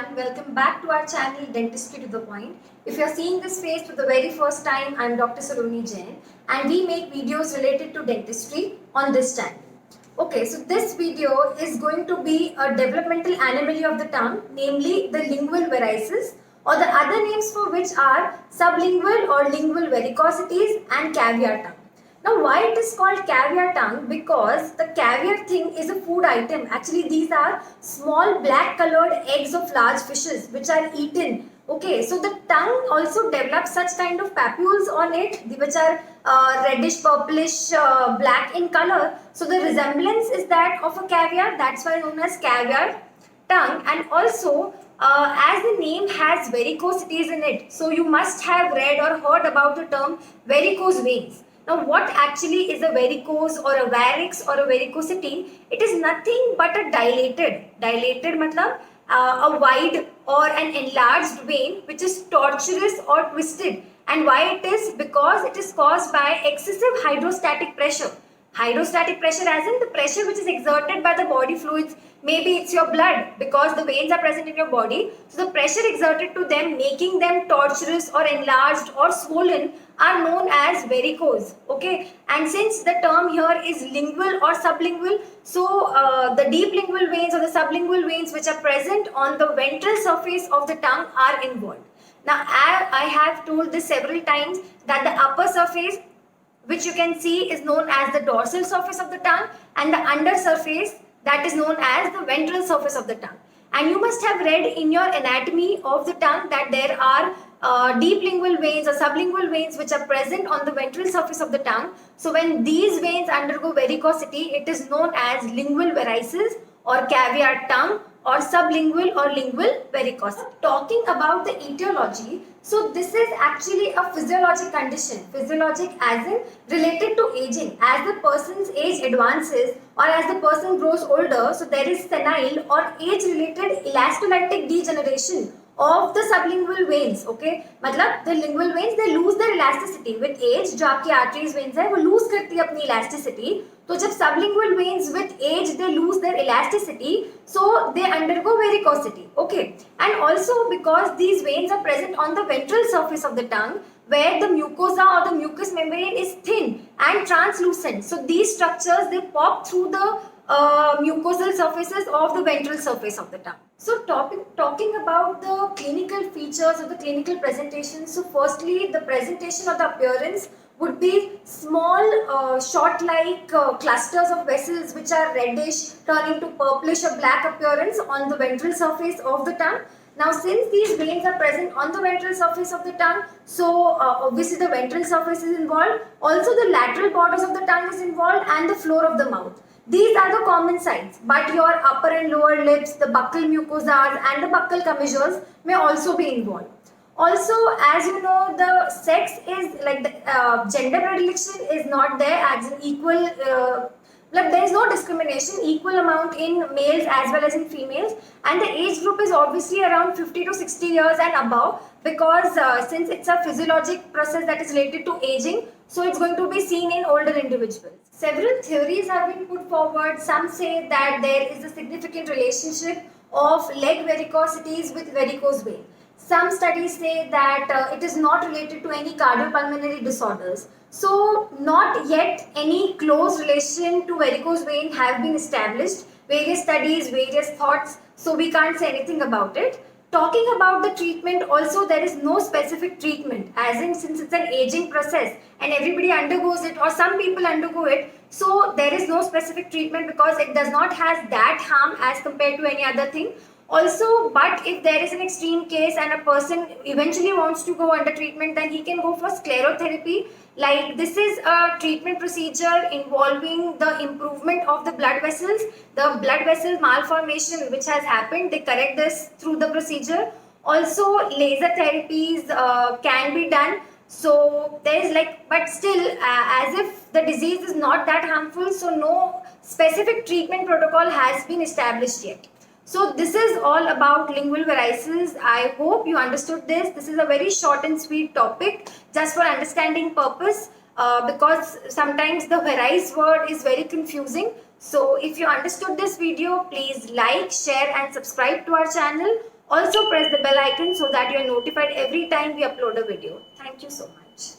everyone, welcome back to our channel Dentistry to the Point. If you are seeing this face for the very first time, I am Dr. Saloni Jain and we make videos related to dentistry on this channel. Okay, so this video is going to be a developmental anomaly of the tongue, namely the lingual varices, or the other names for which are sublingual or lingual varicosities and caviar tongue. Now, why it is called caviar tongue? Because the caviar thing is a food item. Actually, these are small black colored eggs of large fishes which are eaten. Okay, so the tongue also develops such kind of papules on it which are reddish, purplish, black in color. So the resemblance is that of a caviar. That's why known as caviar tongue. And also as the name has varicosities in it, so you must have read or heard about the term varicose veins. Now, what actually is a varicose or a varix or a varicosity? It is nothing but a dilated matlab a wide or an enlarged vein which is tortuous or twisted. And why it is? Because it is caused by excessive hydrostatic pressure. Hydrostatic pressure as in the pressure which is exerted by the body fluids. Maybe it's your blood because the veins are present in your body. So the pressure exerted to them, making them tortuous or enlarged or swollen, are known as varicose. Okay, and since the term here is lingual or sublingual, so the deep lingual veins or the sublingual veins which are present on the ventral surface of the tongue are involved. Now, I have told this several times that the upper surface, which you can see, is known as the dorsal surface of the tongue, and the under surface, that is known as the ventral surface of the tongue. And you must have read in your anatomy of the tongue that there are deep lingual veins or sublingual veins which are present on the ventral surface of the tongue. So when these veins undergo varicosity, it is known as lingual varices or caviar tongue or sublingual or lingual varicosity. Talking about the etiology, so this is actually a physiologic condition. Physiologic as in related to aging. As the person's age advances or as the person grows older, so there is senile or age-related elastolytic degeneration of the sublingual veins. Okay, मतलब the lingual veins they lose their elasticity with age. जो आपकी arteries veins है वो lose करती है अपनी elasticity. तो जब sublingual veins with age they lose their elasticity, so they undergo varicosity. Okay, and also because these veins are present on the ventral surface of the tongue, where the mucosa or the mucous membrane is thin and translucent. So these structures they pop through the mucosal surfaces of the ventral surface of the tongue. So talking about the clinical features of the clinical presentation. So firstly, the presentation or the appearance would be small short-like clusters of vessels which are reddish turning to purplish or black appearance on the ventral surface of the tongue. Now, since these veins are present on the ventral surface of the tongue, so obviously the ventral surface is involved. Also, the lateral borders of the tongue is involved and the floor of the mouth. These are the common signs, but your upper and lower lips, the buccal mucosas and the buccal commissures may also be involved. Also, as you know, the sex is like the gender predilection is not there as an equal. Like there is no discrimination, equal amount in males as well as in females, and the age group is obviously around 50 to 60 years and above, because since it's a physiologic process that is related to aging, so it's going to be seen in older individuals. Several theories have been put forward. Some say that there is a significant relationship of leg varicosities with varicose vein. Some studies say that it is not related to any cardiopulmonary disorders. So, not yet any close relation to varicose vein have been established. Various studies, various thoughts, so we can't say anything about it. Talking about the treatment, also there is no specific treatment, as in since it's an aging process and everybody undergoes it or some people undergo it, so there is no specific treatment because it does not have that harm as compared to any other thing. Also, but if there is an extreme case and a person eventually wants to go under treatment, then he can go for sclerotherapy. Like this is a treatment procedure involving the improvement of the blood vessels, the blood vessel malformation which has happened, they correct this through the procedure. Also, laser therapies can be done. So there is like, but still as if the disease is not that harmful, so no specific treatment protocol has been established yet. So this is all about lingual varices. I hope you understood this. This is a very short and sweet topic just for understanding purpose because sometimes the varice word is very confusing. So if you understood this video, please like, share and subscribe to our channel. Also press the bell icon so that you are notified every time we upload a video. Thank you so much.